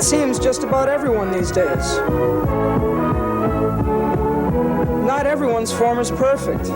It seems just about everyone these days. Not everyone's form is perfect.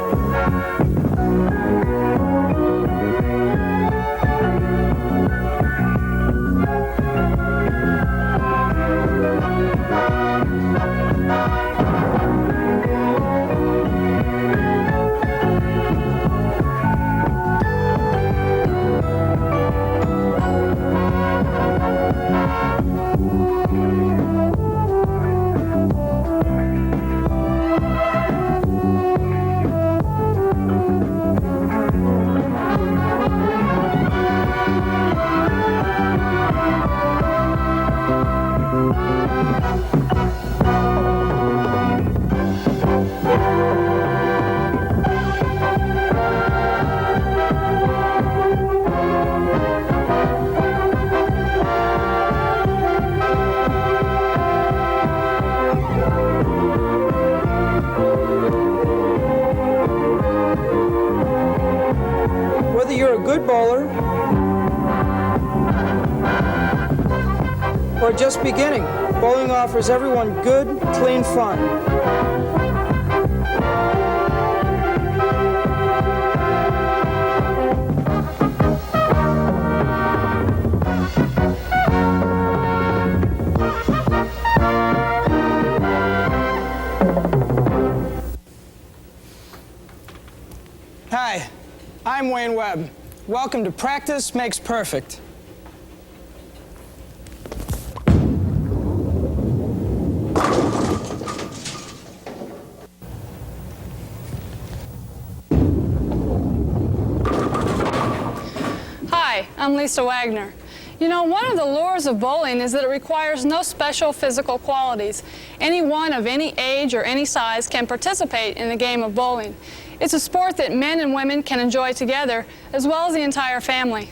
Whether you're a good bowler or just beginning, bowling offers everyone good, clean fun. Hi, I'm Webb. Welcome to Practice Makes Perfect. Hi, I'm Wagner. You know, one of the lures of bowling is that it requires no special physical qualities. Anyone of any age or any size can participate in the game of bowling. It's a sport that men and women can enjoy together, as well as the entire family.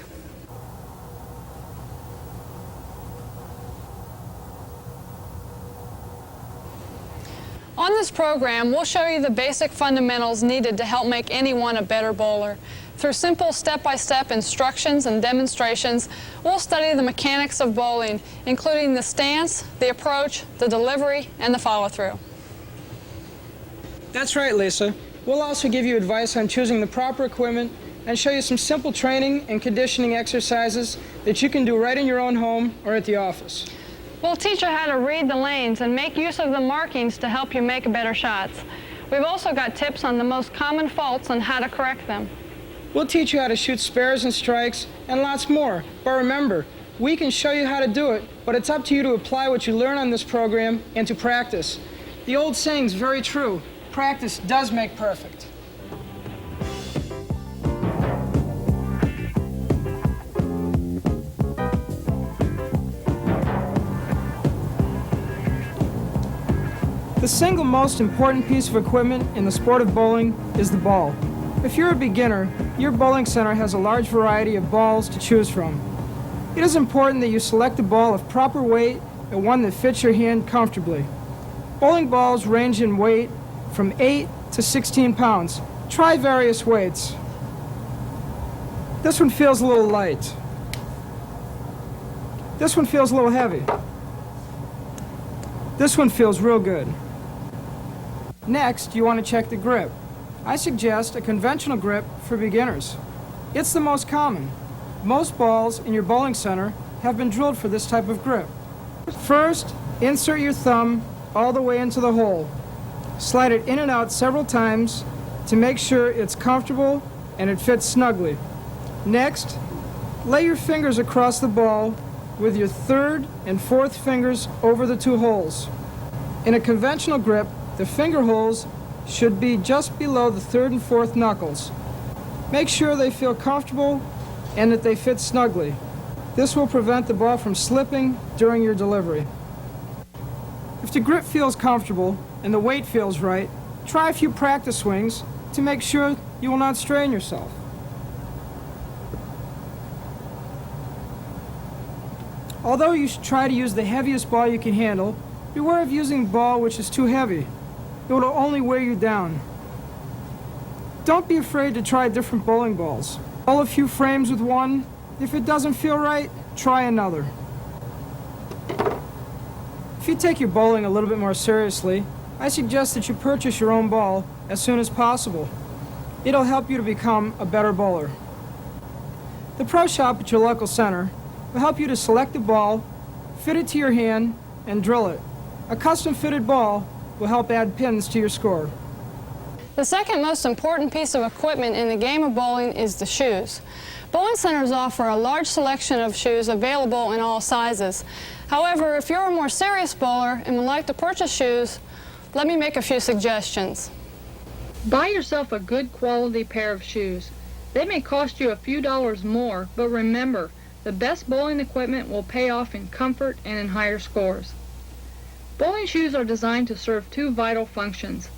On this program, we'll show you the basic fundamentals needed to help make anyone a better bowler. Through simple step-by-step instructions and demonstrations, we'll study the mechanics of bowling, including the stance, the approach, the delivery, and the follow-through. That's right, Lisa. We'll also give you advice on choosing the proper equipment and show you some simple training and conditioning exercises that you can do right in your own home or at the office. We'll teach you how to read the lanes and make use of the markings to help you make better shots. We've also got tips on the most common faults and how to correct them. We'll teach you how to shoot spares and strikes and lots more. But remember, we can show you how to do it, but it's up to you to apply what you learn on this program and to practice. The old saying's very true. Practice does make perfect. The single most important piece of equipment in the sport of bowling is the ball. If you're a beginner, your bowling center has a large variety of balls to choose from. It is important that you select a ball of proper weight and one that fits your hand comfortably. Bowling balls range in weight from 8 to 16 pounds. Try various weights. This one feels a little light. This one feels a little heavy. This one feels real good. Next, you want to check the grip. I suggest a conventional grip for beginners. It's the most common. Most balls in your bowling center have been drilled for this type of grip. First, insert your thumb all the way into the hole. Slide it in and out several times to make sure it's comfortable and it fits snugly. Next, lay your fingers across the ball with your third and fourth fingers over the two holes. In a conventional grip, the finger holes should be just below the third and fourth knuckles. Make sure they feel comfortable and that they fit snugly. This will prevent the ball from slipping during your delivery. If the grip feels comfortable and the weight feels right, try a few practice swings to make sure you will not strain yourself. Although you should try to use the heaviest ball you can handle, beware of using a ball which is too heavy. It will only weigh you down. Don't be afraid to try different bowling balls. Bowl a few frames with one. If it doesn't feel right, try another. If you take your bowling a little bit more seriously, I suggest that you purchase your own ball as soon as possible. It'll help you to become a better bowler. The pro shop at your local center will help you to select the ball, fit it to your hand, and drill it. A custom-fitted ball will help add pins to your score. The second most important piece of equipment in the game of bowling is the shoes. Bowling centers offer a large selection of shoes available in all sizes. However, if you're a more serious bowler and would like to purchase shoes, let me make a few suggestions. Buy yourself a good quality pair of shoes. They may cost you a few dollars more, but remember, the best bowling equipment will pay off in comfort and in higher scores. Bowling shoes are designed to serve two vital functions.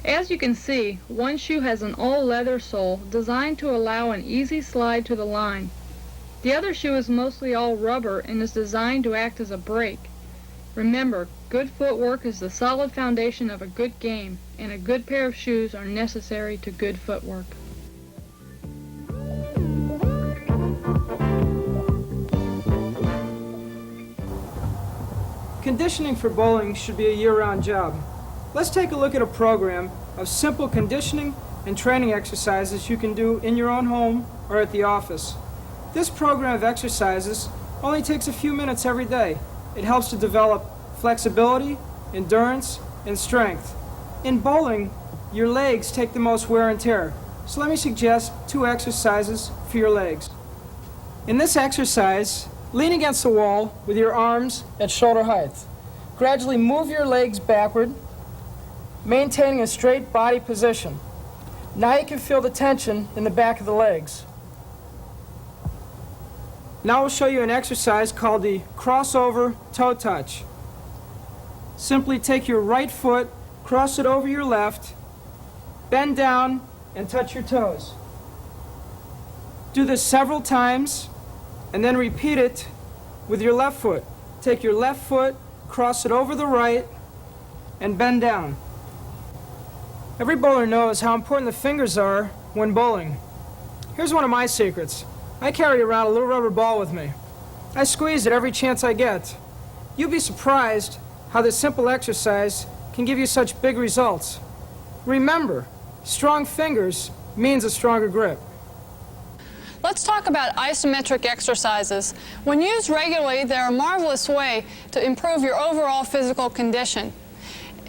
As you can see, one shoe has an all-leather sole designed to allow an easy slide to the line. The other shoe is mostly all rubber and is designed to act as a brake. Remember, good footwork is the solid foundation of a good game, and a good pair of shoes are necessary to good footwork. Conditioning for bowling should be a year-round job. Let's take a look at a program of simple conditioning and training exercises you can do in your own home or at the office. This program of exercises only takes a few minutes every day. It helps to develop flexibility, endurance, and strength. In bowling, your legs take the most wear and tear, so let me suggest 2 exercises for your legs. In this exercise, lean against the wall with your arms at shoulder height. Gradually move your legs backward, maintaining a straight body position. Now you can feel the tension in the back of the legs. Now we'll show you an exercise called the crossover toe touch. Simply take your right foot, cross it over your left, bend down, and touch your toes. Do this several times, and then repeat it with your left foot. Take your left foot, cross it over the right, and bend down. Every bowler knows how important the fingers are when bowling. Here's one of my secrets. I carry around a little rubber ball with me. I squeeze it every chance I get. You'll be surprised how this simple exercise can give you such big results. Remember, strong fingers means a stronger grip. Let's talk about isometric exercises. When used regularly, they're a marvelous way to improve your overall physical condition.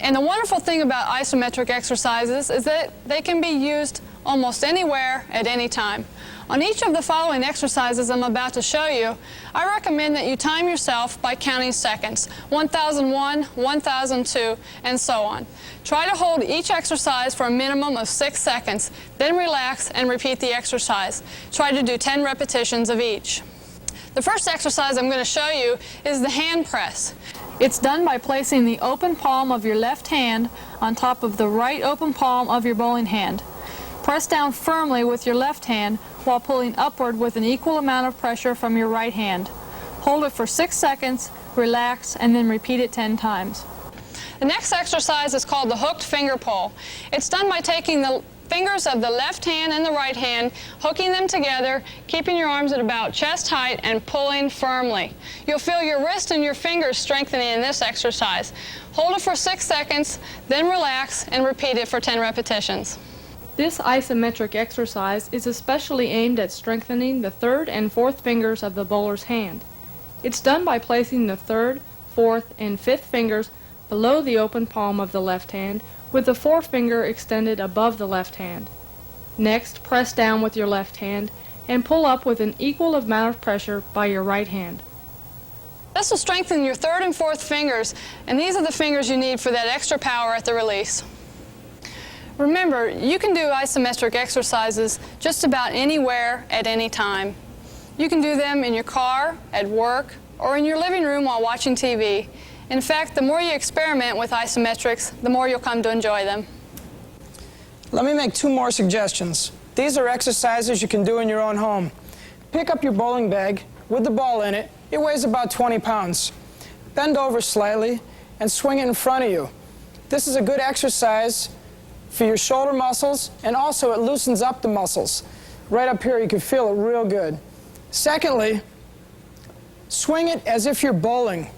And the wonderful thing about isometric exercises is that they can be used almost anywhere at any time. On each of the following exercises I'm about to show you, I recommend that you time yourself by counting seconds, 1001, 1002, and so on. Try to hold each exercise for a minimum of 6 seconds, then relax and repeat the exercise. Try to do 10 repetitions of each. The first exercise I'm going to show you is the hand press. It's done by placing the open palm of your left hand on top of the right open palm of your bowling hand. Press down firmly with your left hand while pulling upward with an equal amount of pressure from your right hand. Hold it for 6 seconds, relax, and then repeat it 10 times. The next exercise is called the hooked finger pull. It's done by taking the fingers of the left hand and the right hand, hooking them together, keeping your arms at about chest height, and pulling firmly. You'll feel your wrist and your fingers strengthening in this exercise. Hold it for 6 seconds, then relax and repeat it for 10 repetitions. This isometric exercise is especially aimed at strengthening the third and fourth fingers of the bowler's hand. It's done by placing the third, fourth, and fifth fingers below the open palm of the left hand, with the forefinger extended above the left hand. Next, press down with your left hand and pull up with an equal amount of pressure by your right hand. This will strengthen your third and fourth fingers, and these are the fingers you need for that extra power at the release. Remember, you can do isometric exercises just about anywhere at any time. You can do them in your car, at work, or in your living room while watching TV. In fact, the more you experiment with isometrics, the more you'll come to enjoy them. Let me make 2 more suggestions. These are exercises you can do in your own home. Pick up your bowling bag with the ball in it. It weighs about 20 pounds. Bend over slightly and swing it in front of you. This is a good exercise for your shoulder muscles, and also it loosens up the muscles. Right up here, you can feel it real good. Secondly, swing it as if you're bowling.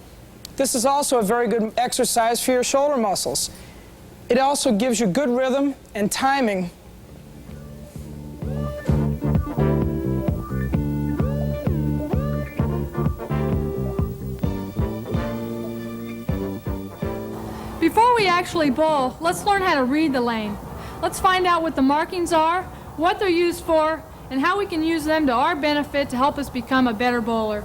This is also a very good exercise for your shoulder muscles. It also gives you good rhythm and timing. Before we actually bowl, let's learn how to read the lane. Let's find out what the markings are, what they're used for, and how we can use them to our benefit to help us become a better bowler.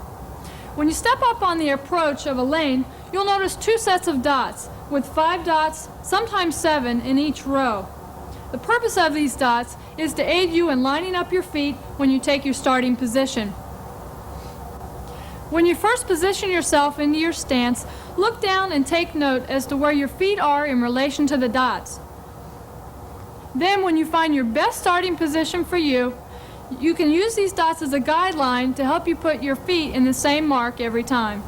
When you step up on the approach of a lane, you'll notice 2 sets of dots, with 5 dots, sometimes 7, in each row. The purpose of these dots is to aid you in lining up your feet when you take your starting position. When you first position yourself into your stance, look down and take note as to where your feet are in relation to the dots. Then when you find your best starting position for you, you can use these dots as a guideline to help you put your feet in the same mark every time.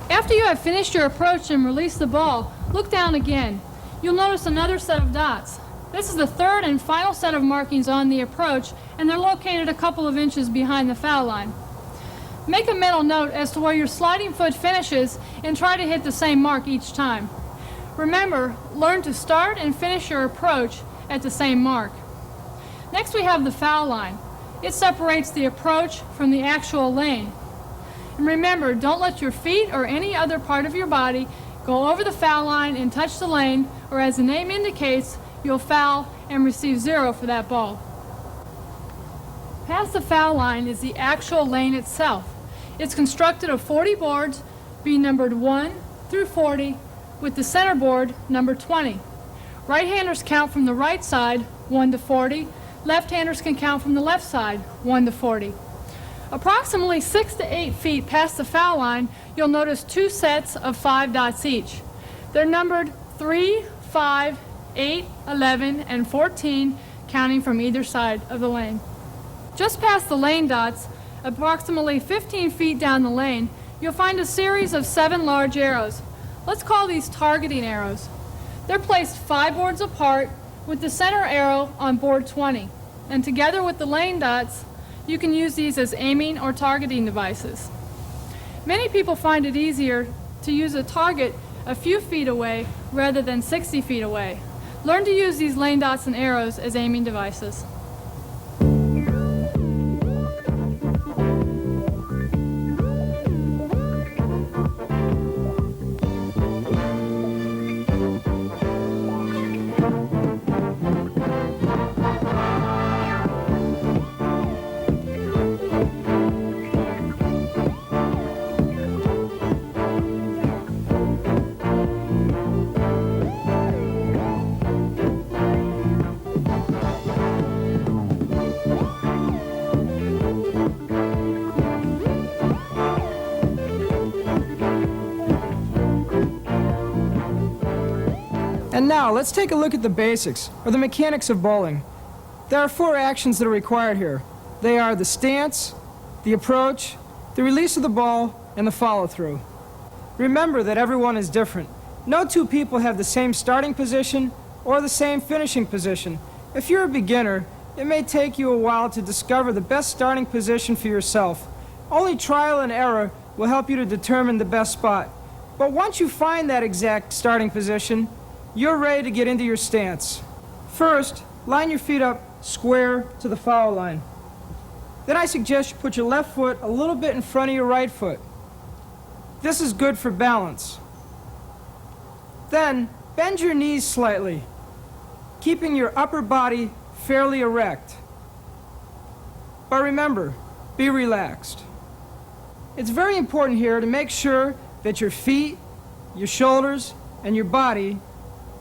After you have finished your approach and release the ball, look down again. You'll notice another set of dots. This is the third and final set of markings on the approach, and they're located a couple of inches behind the foul line. Make a mental note as to where your sliding foot finishes and try to hit the same mark each time. Remember, learn to start and finish your approach at the same mark. Next we have the foul line. It separates the approach from the actual lane. And remember, don't let your feet or any other part of your body go over the foul line and touch the lane, or as the name indicates, you'll foul and receive 0 for that ball. Past the foul line is the actual lane itself. It's constructed of 40 boards, being numbered 1 through 40, with the center board numbered 20. Right-handers count from the right side, 1 to 40. Left-handers can count from the left side, 1 to 40. Approximately 6 to 8 feet past the foul line, you'll notice 2 sets of 5 dots each. They're numbered 3, 5, 8, 11, and 14, counting from either side of the lane. Just past the lane dots, approximately 15 feet down the lane, you'll find a series of 7 large arrows. Let's call these targeting arrows. They're placed 5 boards apart, with the center arrow on board 20. And together with the lane dots, you can use these as aiming or targeting devices. Many people find it easier to use a target a few feet away rather than 60 feet away. Learn to use these lane dots and arrows as aiming devices. And now, let's take a look at the basics, or the mechanics of bowling. There are 4 actions that are required here. They are the stance, the approach, the release of the ball, and the follow-through. Remember that everyone is different. No 2 people have the same starting position or the same finishing position. If you're a beginner, it may take you a while to discover the best starting position for yourself. Only trial and error will help you to determine the best spot. But once you find that exact starting position, you're ready to get into your stance. First, line your feet up square to the foul line. Then I suggest you put your left foot a little bit in front of your right foot. This is good for balance. Then, bend your knees slightly, keeping your upper body fairly erect. But remember, be relaxed. It's very important here to make sure that your feet, your shoulders, and your body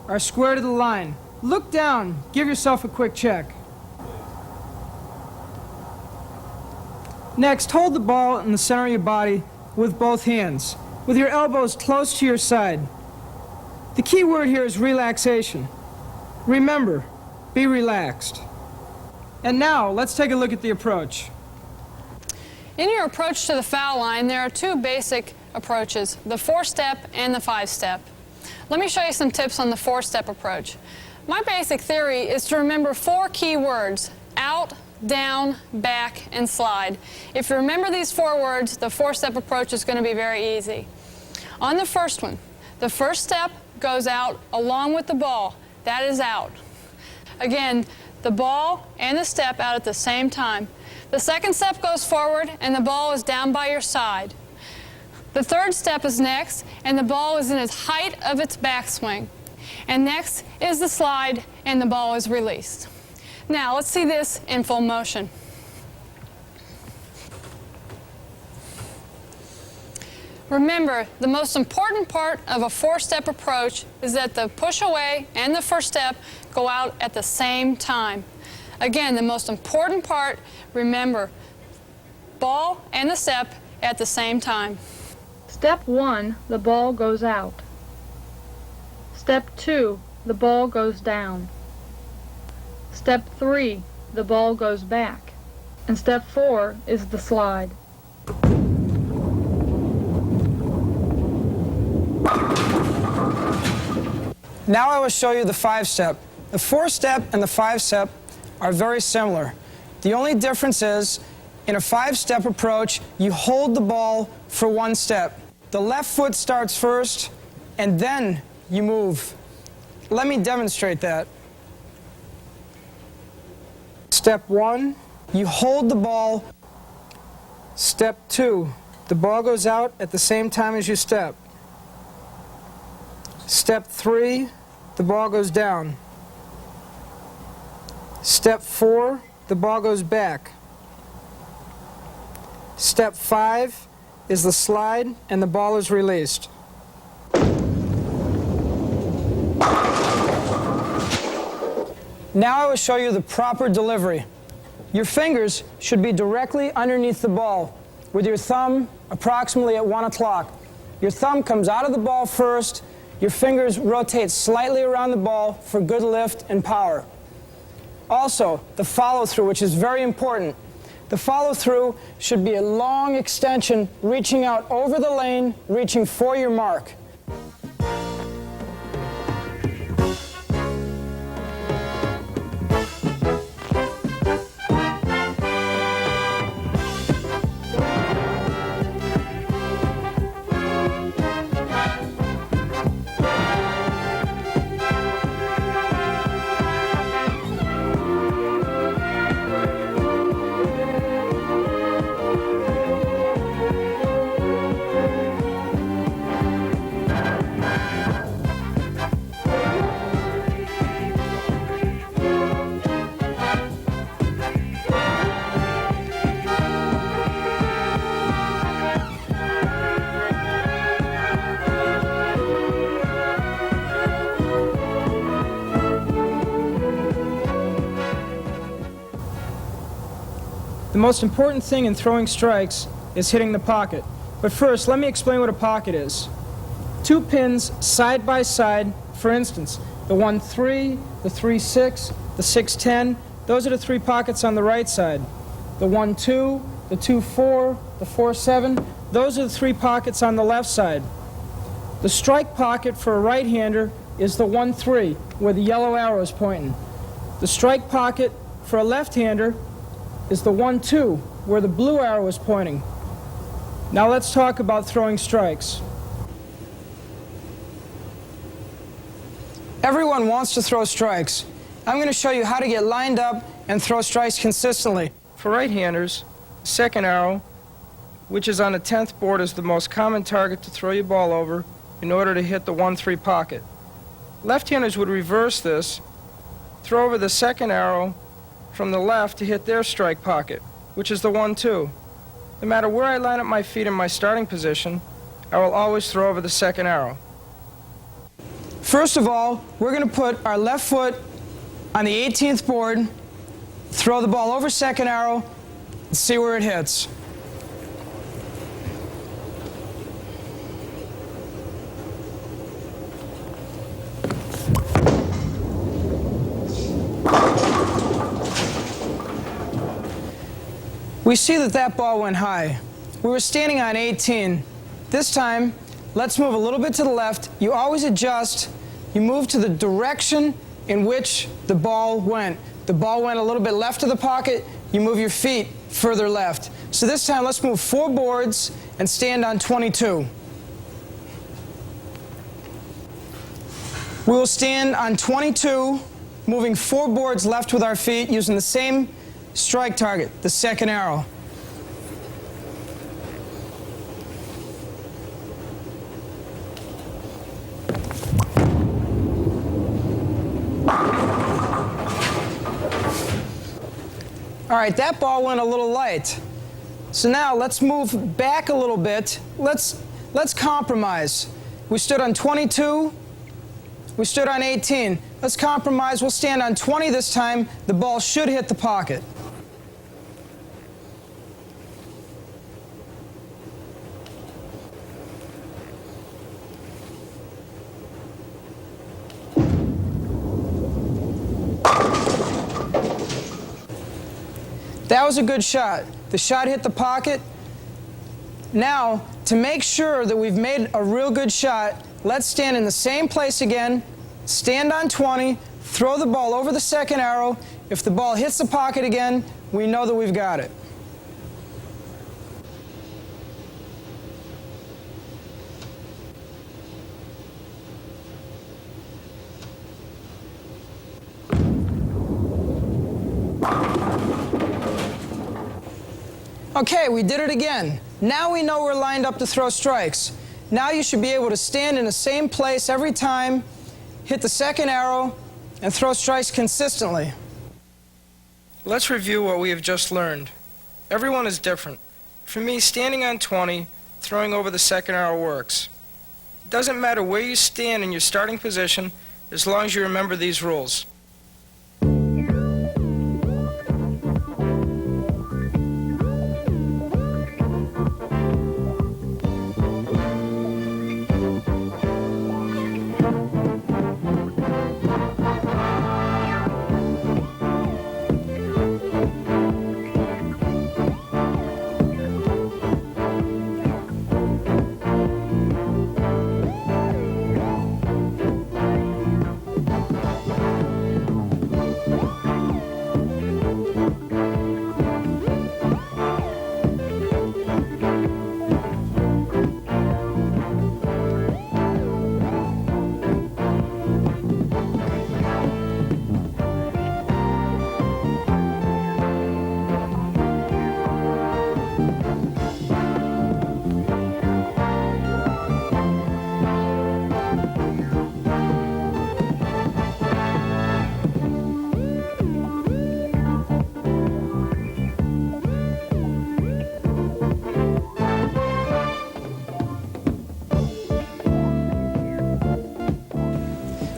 are square to the line. Look down, give yourself a quick check. Next, hold the ball in the center of your body with both hands, with your elbows close to your side. The key word here is relaxation. Remember, be relaxed. And now, let's take a look at the approach. In your approach to the foul line, there are 2 basic approaches, the 4-step and the 5-step. Let me show you some tips on the 4-step approach. My basic theory is to remember 4 key words: out, down, back, and slide. If you remember these 4 words, the 4-step approach is going to be very easy. On the first one, the first step goes out along with the ball. That is out. Again, the ball and the step out at the same time. The second step goes forward and the ball is down by your side. The third step is next and the ball is in its height of its backswing. And next is the slide and the ball is released. Now let's see this in full motion. Remember, the most important part of a four-step approach is that the push away and the first step go out at the same time. Again, the most important part, remember, ball and the step at the same time. Step 1, the ball goes out. Step 2, the ball goes down. Step 3, the ball goes back. And step 4 is the slide. Now I will show you the five-step. The four-step and the five-step are very similar. The only difference is, in a five-step approach, you hold the ball for one step. The left foot starts first, and then you move. Let me demonstrate that. Step 1, you hold the ball. Step 2, the ball goes out at the same time as you step. Step 3, the ball goes down. Step 4, the ball goes back. Step 5 is the slide and the ball is released. Now I will show you the proper delivery. Your fingers should be directly underneath the ball, with your thumb approximately at 1 o'clock. Your thumb comes out of the ball first. Your fingers rotate slightly around the ball for good lift and power. Also, the follow-through, which is very important. The follow-through should be a long extension reaching out over the lane, reaching for your mark. The most important thing in throwing strikes is hitting the pocket. But first, let me explain what a pocket is. Two pins side by side, for instance, the 1-3, the 3-6, the 6-10, those are the three pockets on the right side. The 1-2, the 2-4, the 4-7, those are the three pockets on the left side. The strike pocket for a right-hander is the 1-3, where the yellow arrow is pointing. The strike pocket for a left-hander is the 1-2, where the blue arrow is pointing. Now let's talk about throwing strikes. Everyone wants to throw strikes. I'm going to show you how to get lined up and throw strikes consistently. For right-handers, second arrow, which is on the 10th board, is the most common target to throw your ball over in order to hit the 1-3 pocket. Left-handers would reverse this, throw over the second arrow from the left to hit their strike pocket, which is the 1-2. No matter where I line up my feet in my starting position, I will always throw over the second arrow. First of all, we're going to put our left foot on the 18th board, throw the ball over second arrow, and see where it hits. We see that that ball went high. We were standing on 18. This time, let's move a little bit to the left. You always adjust. You move to the direction in which the ball went. The ball went a little bit left of the pocket. You move your feet further left. So this time, let's move 4 boards and stand on 22. We will stand on 22, moving 4 boards left with our feet using the same strike target, the second arrow. All right, that ball went a little light. So now let's move back a little bit. Let's compromise. We stood on 22. We stood on 18. Let's compromise. We'll stand on 20 this time. The ball should hit the pocket. That was a good shot. The shot hit the pocket. Now, to make sure that we've made a real good shot, let's stand in the same place again, stand on 20, throw the ball over the second arrow. If the ball hits the pocket again, we know that we've got it. Okay, we did it again. Now we know we're lined up to throw strikes. Now you should be able to stand in the same place every time, hit the second arrow, and throw strikes consistently. Let's review what we have just learned. Everyone is different. For me, standing on 20, throwing over the second arrow works. It doesn't matter where you stand in your starting position as long as you remember these rules.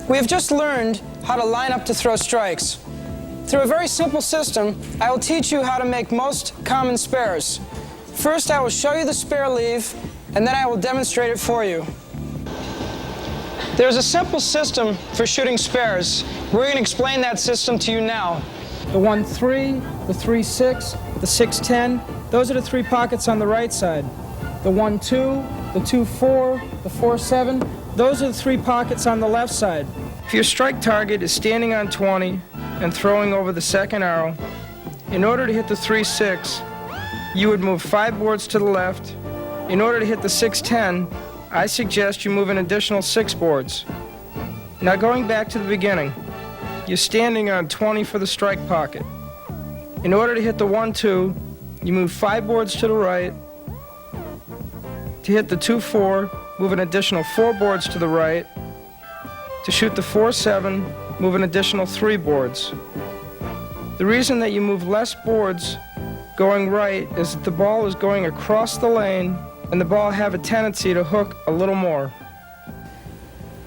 We have just learned how to line up to throw strikes. Through a very simple system, I will teach you how to make most common spares. First, I will show you the spare leave, and then I will demonstrate it for you. There's a simple system for shooting spares. We're going to explain that system to you now. The 1-3, the 3-6, the 6-10, those are the 3 pockets on the right side. The 1-2, the 2-4, the 4-7, those are the 3 pockets on the left side. If your strike target is standing on 20 and throwing over the second arrow, in order to hit the 3-6, you would move 5 boards to the left. In order to hit the 6-10, I suggest you move an additional 6 boards. Now going back to the beginning, you're standing on 20 for the strike pocket. In order to hit the 1-2, you move 5 boards to the right. To hit the 2-4, move an additional 4 boards to the right. To shoot the 4-7, move an additional 3 boards. The reason that you move less boards going right is that the ball is going across the lane and the ball have a tendency to hook a little more.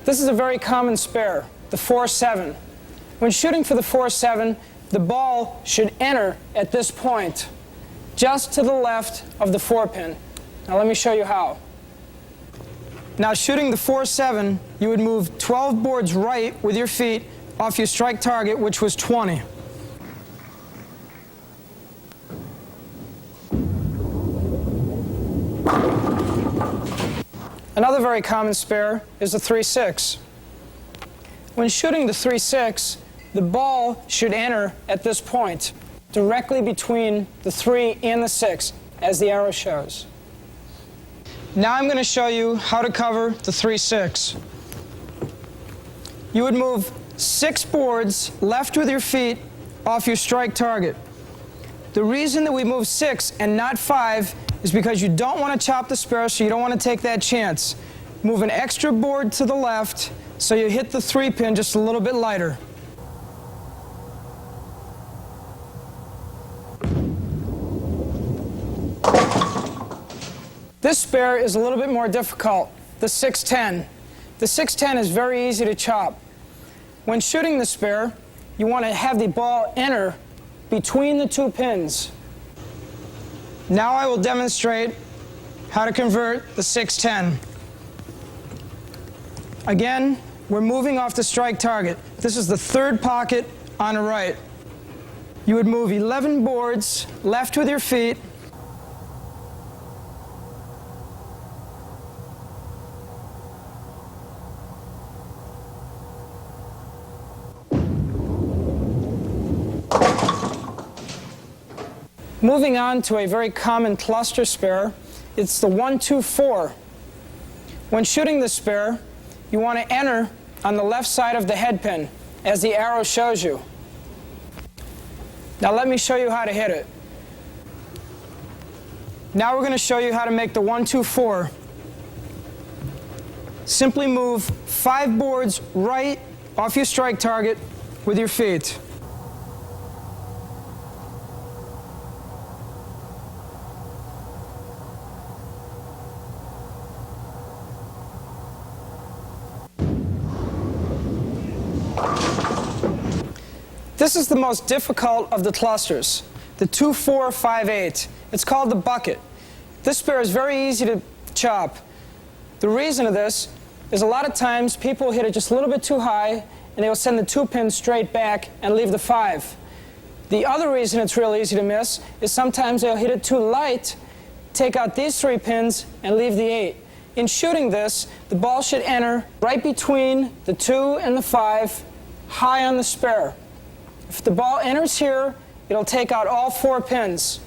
This is a very common spare, the 4-7. When shooting for the 4-7, the ball should enter at this point, just to the left of the 4-pin. Now let me show you how. Now shooting the 4-7, you would move 12 boards right with your feet off your strike target, which was 20. Another very common spare is the 3-6. When shooting the 3-6, the ball should enter at this point, directly between the 3 and the 6, as the arrow shows. Now I'm going to show you how to cover the 3-6. you would move 6 boards left with your feet off your strike target. The reason that we move 6 and not 5 is because you don't want to chop the spare, so you don't want to take that chance. Move an extra board to the left so you hit the 3-pin just a little bit lighter. This spare is a little bit more difficult, the 610. The 610 is very easy to chop. When shooting the spare, you want to have the ball enter between the 2 pins. Now I will demonstrate how to convert the 610. Again, we're moving off the strike target. This is the 3rd pocket on the right. You would move 11 boards left with your feet. Moving on to a very common cluster spare, it's the 1-2-4. When shooting the spare, you want to enter on the left side of the head pin, as the arrow shows you. Now let me show you how to hit it. Now we're going to show you how to make the 1-2-4. Simply move 5 boards right off your strike target with your feet. This is the most difficult of the clusters, the 2-4-5-8. It's called the bucket. This spare is very easy to chop. The reason of this is a lot of times people hit it just a little bit too high and they will send the 2 pins straight back and leave the 5. The other reason it's real easy to miss is sometimes they'll hit it too light, take out these 3 pins and leave the 8. In shooting this, the ball should enter right between the 2 and the 5, high on the spare. If the ball enters here, it'll take out all 4 pins.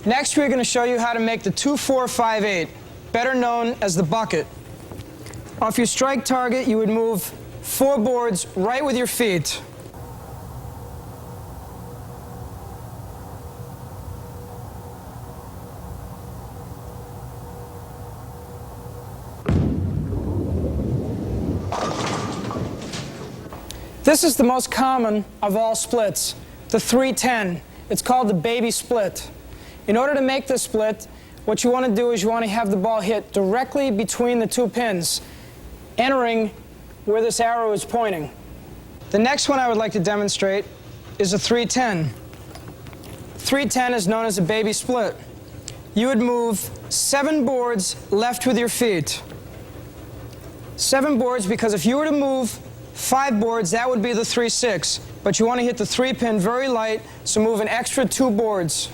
Next, we're going to show you how to make the 2-4-5-8, better known as the bucket. Off your strike target, you would move 4 boards right with your feet. This is the most common of all splits, the 3-10. It's called the baby split. In order to make this split, what you want to do is you want to have the ball hit directly between the 2 pins, entering where this arrow is pointing. The next one I would like to demonstrate is a 3-10. 3-10 is known as a baby split. You would move 7 boards left with your feet. 7 boards, because if you were to move 5 boards, that would be the 3-6. But you want to hit the 3-pin very light, so move an extra 2 boards.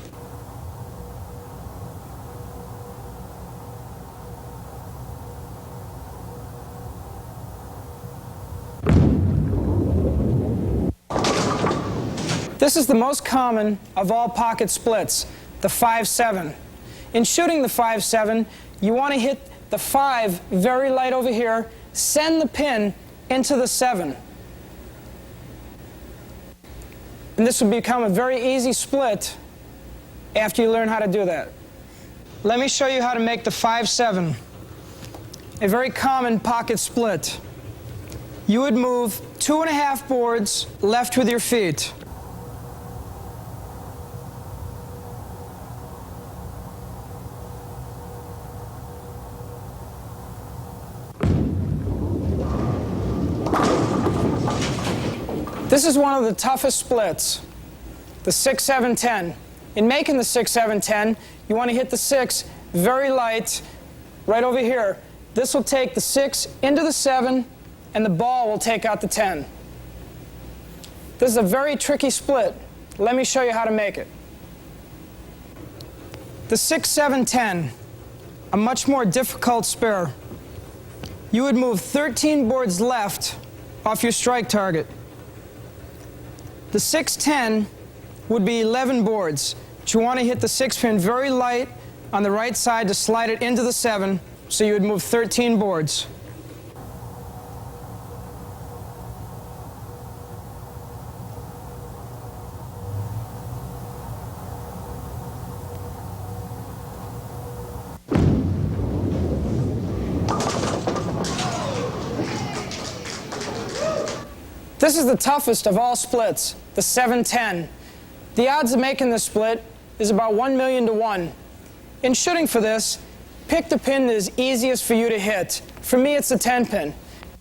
This is the most common of all pocket splits, the 5-7. In shooting the 5-7, you want to hit the 5 very light over here, send the pin into the 7. And this will become a very easy split after you learn how to do that. Let me show you how to make the 5-7, a very common pocket split. You would move 2.5 boards left with your feet. This is one of the toughest splits, the 6-7-10. In making the 6-7-10, you want to hit the 6 very light right over here. This will take the 6 into the 7, and the ball will take out the 10. This is a very tricky split. Let me show you how to make it. The 6-7-10, a much more difficult spare. You would move 13 boards left off your strike target. The 6-10 would be 11 boards, but you want to hit the 6-pin very light on the right side to slide it into the 7, so you would move 13 boards. This is the toughest of all splits, the 7-10. The odds of making this split is about 1 million to 1. In shooting for this, pick the pin that is easiest for you to hit. For me, it's the 10 pin.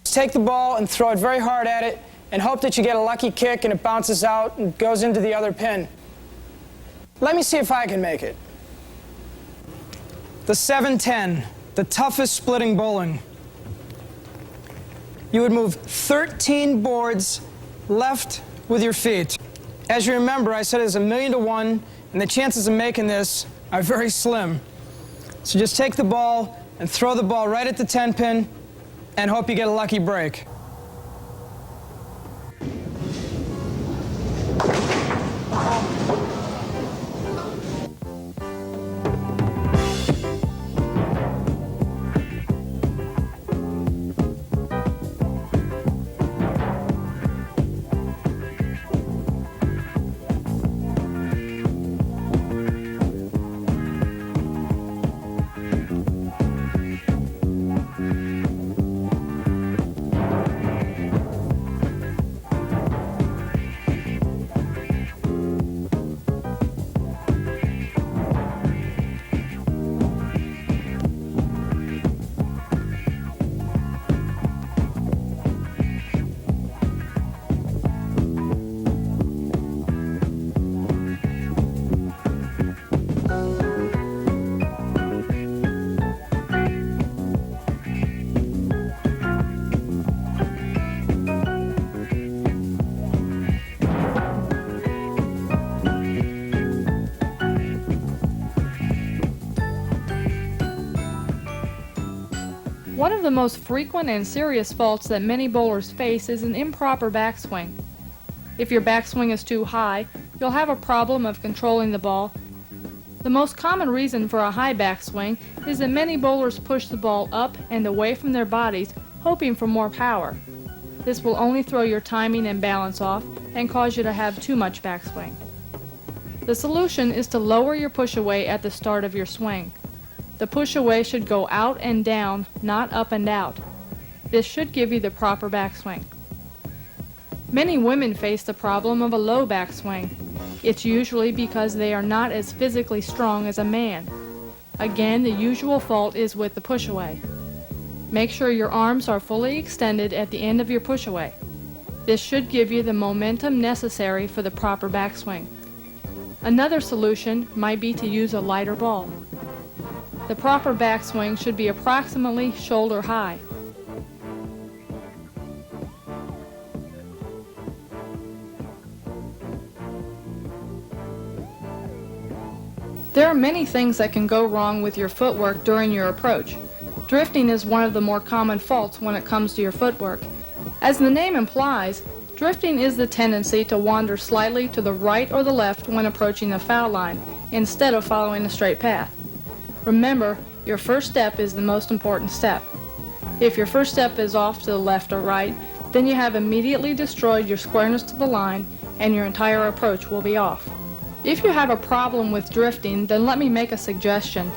Just take the ball and throw it very hard at it and hope that you get a lucky kick and it bounces out and goes into the other pin. Let me see if I can make it. The 7-10, the toughest splitting bowling. You would move 13 boards left with your feet. As you remember, I said it's 1 million to 1, and the chances of making this are very slim. So just take the ball and throw the ball right at the 10 pin and hope you get a lucky break. One of the most frequent and serious faults that many bowlers face is an improper backswing. If your backswing is too high, you'll have a problem of controlling the ball. The most common reason for a high backswing is that many bowlers push the ball up and away from their bodies, hoping for more power. This will only throw your timing and balance off and cause you to have too much backswing. The solution is to lower your push away at the start of your swing. The push away should go out and down, not up and out. This should give you the proper backswing. Many women face the problem of a low backswing. It's usually because they are not as physically strong as a man. Again, the usual fault is with the push away. Make sure your arms are fully extended at the end of your push away. This should give you the momentum necessary for the proper backswing. Another solution might be to use a lighter ball. The proper backswing should be approximately shoulder high. There are many things that can go wrong with your footwork during your approach. Drifting is one of the more common faults when it comes to your footwork. As the name implies, drifting is the tendency to wander slightly to the right or the left when approaching the foul line, instead of following a straight path. Remember, your first step is the most important step. If your first step is off to the left or right, then you have immediately destroyed your squareness to the line and your entire approach will be off. If you have a problem with drifting, then let me make a suggestion.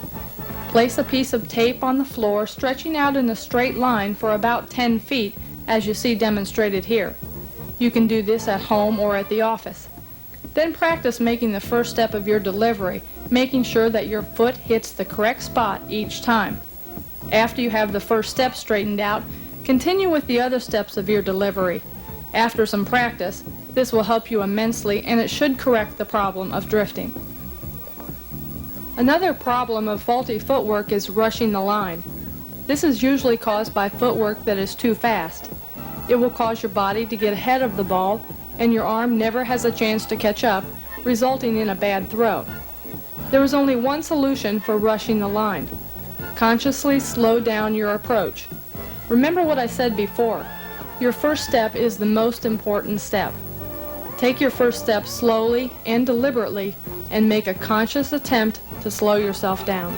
Place a piece of tape on the floor stretching out in a straight line for about 10 feet, as you see demonstrated here. You can do this at home or at the office. Then practice making the first step of your delivery, making sure that your foot hits the correct spot each time. After you have the first step straightened out, continue with the other steps of your delivery. After some practice, this will help you immensely and it should correct the problem of drifting. Another problem of faulty footwork is rushing the line. This is usually caused by footwork that is too fast. It will cause your body to get ahead of the ball and your arm never has a chance to catch up, resulting in a bad throw. There is only one solution for rushing the line. Consciously slow down your approach. Remember what I said before. Your first step is the most important step. Take your first step slowly and deliberately and make a conscious attempt to slow yourself down.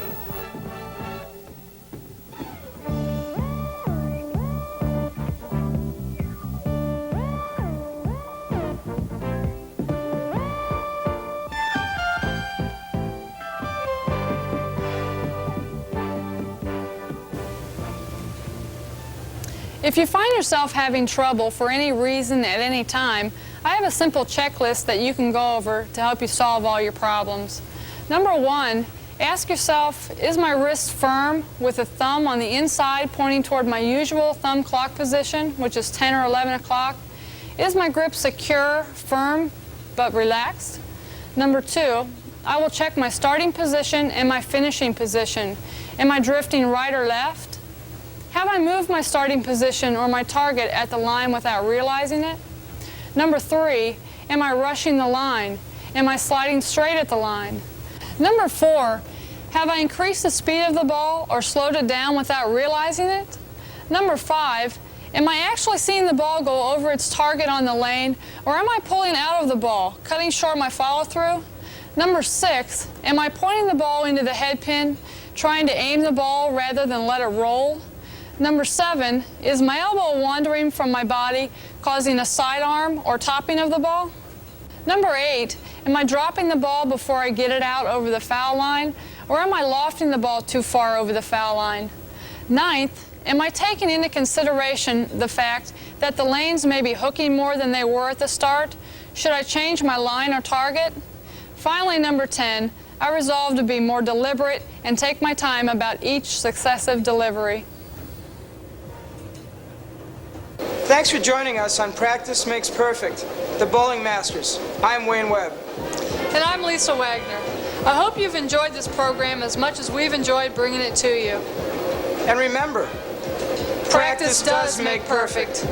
If you find yourself having trouble for any reason at any time, I have a simple checklist that you can go over to help you solve all your problems. Number 1, ask yourself, is my wrist firm with the thumb on the inside pointing toward my usual thumb clock position, which is 10 or 11 o'clock? Is my grip secure, firm, but relaxed? Number 2, I will check my starting position and my finishing position. Am I drifting right or left? Have I moved my starting position or my target at the line without realizing it? Number 3, am I rushing the line? Am I sliding straight at the line? Number 4, have I increased the speed of the ball or slowed it down without realizing it? Number 5, am I actually seeing the ball go over its target on the lane, or am I pulling out of the ball, cutting short my follow-through? Number 6, am I pointing the ball into the head pin, trying to aim the ball rather than let it roll? Number 7, is my elbow wandering from my body, causing a sidearm or topping of the ball? Number 8, am I dropping the ball before I get it out over the foul line, or am I lofting the ball too far over the foul line? 9th, am I taking into consideration the fact that the lanes may be hooking more than they were at the start? Should I change my line or target? Finally, number 10, I resolve to be more deliberate and take my time about each successive delivery. Thanks for joining us on Practice Makes Perfect, the Bowling Masters. I'm Wayne Webb. And I'm Lisa Wagner. I hope you've enjoyed this program as much as we've enjoyed bringing it to you. And remember, Practice does make perfect.